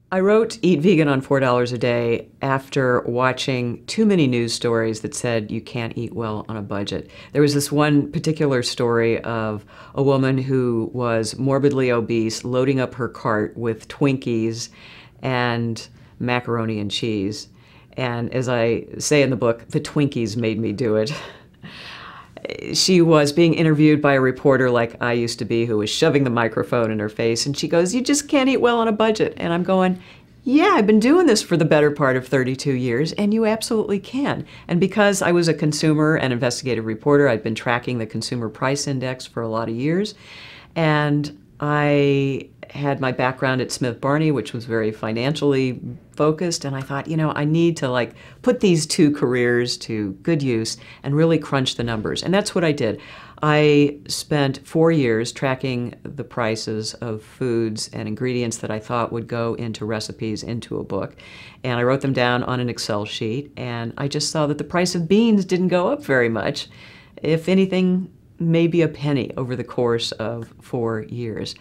I wrote Eat Vegan on $4 a Day after watching too many news stories that said you can't eat well on a budget. There was this one particular story of a woman who was morbidly obese loading up her cart with Twinkies and macaroni and cheese. And as I say in the book, the Twinkies made me do it. She was being interviewed by a reporter like I used to be, who was shoving the microphone in her face, and she goes, "You just can't eat well on a budget." And I'm going, yeah, I've been doing this for the better part of 32 years, and you absolutely can. And because I was a consumer and investigative reporter, I'd been tracking the Consumer Price Index for a lot of years, and I had my background at Smith Barney, which was very financially focused, and I thought, I need to put these two careers to good use and really crunch the numbers. And that's what I did. I spent 4 years tracking the prices of foods and ingredients that I thought would go into recipes into a book. And I wrote them down on an Excel sheet, and I just saw that the price of beans didn't go up very much. If anything, maybe a penny over the course of 4 years.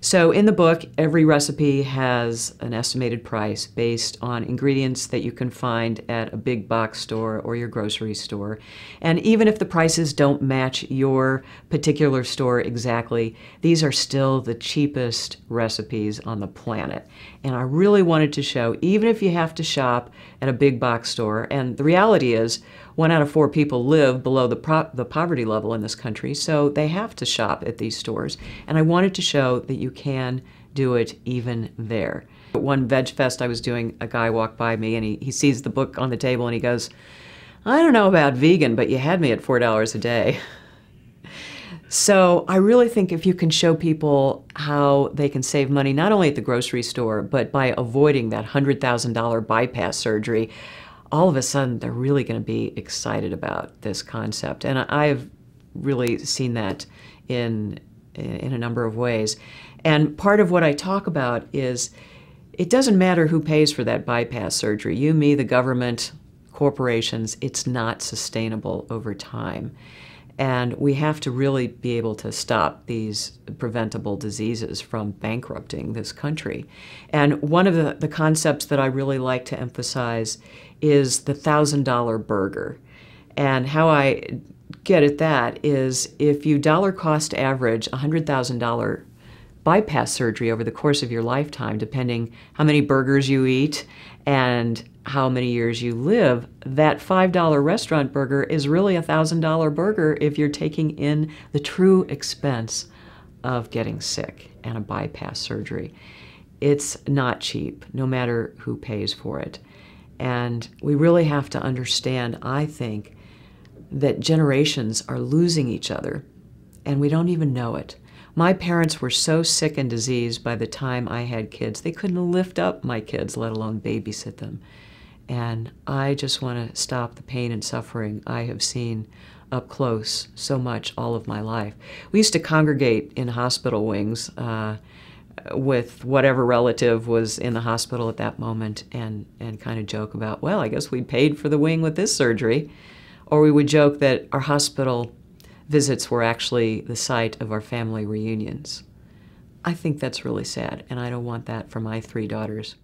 So in the book, every recipe has an estimated price based on ingredients that you can find at a big box store or your grocery store. And even if the prices don't match your particular store exactly, these are still the cheapest recipes on the planet. And I really wanted to show, even if you have to shop at a big box store, and the reality is 1 out of 4 people live below the poverty level in this country, so they have to shop at these stores. And I wanted to show that you can do it even there. At one Veg Fest I was doing, a guy walked by me and he sees the book on the table and he goes, "I don't know about vegan, but you had me at $4 a day." So I really think if you can show people how they can save money, not only at the grocery store, but by avoiding that $100,000 bypass surgery, all of a sudden they're really going to be excited about this concept. And I've really seen that in a number of ways. And part of what I talk about is it doesn't matter who pays for that bypass surgery. You, me, the government, corporations, it's not sustainable over time. And we have to really be able to stop these preventable diseases from bankrupting this country. And one of the concepts that I really like to emphasize is the $1,000 burger. And how I get at that is if you dollar cost average $100,000 bypass surgery over the course of your lifetime, depending how many burgers you eat and how many years you live, that $5 restaurant burger is really a $1,000 burger if you're taking in the true expense of getting sick and a bypass surgery. It's not cheap, no matter who pays for it. And we really have to understand, I think, that generations are losing each other, and we don't even know it. My parents were so sick and diseased by the time I had kids, they couldn't lift up my kids, let alone babysit them. And I just want to stop the pain and suffering I have seen up close so much all of my life. We used to congregate in hospital wings with whatever relative was in the hospital at that moment and kind of joke about, well, I guess we paid for the wing with this surgery. Or we would joke that our hospital visits were actually the site of our family reunions. I think that's really sad, and I don't want that for my 3 daughters.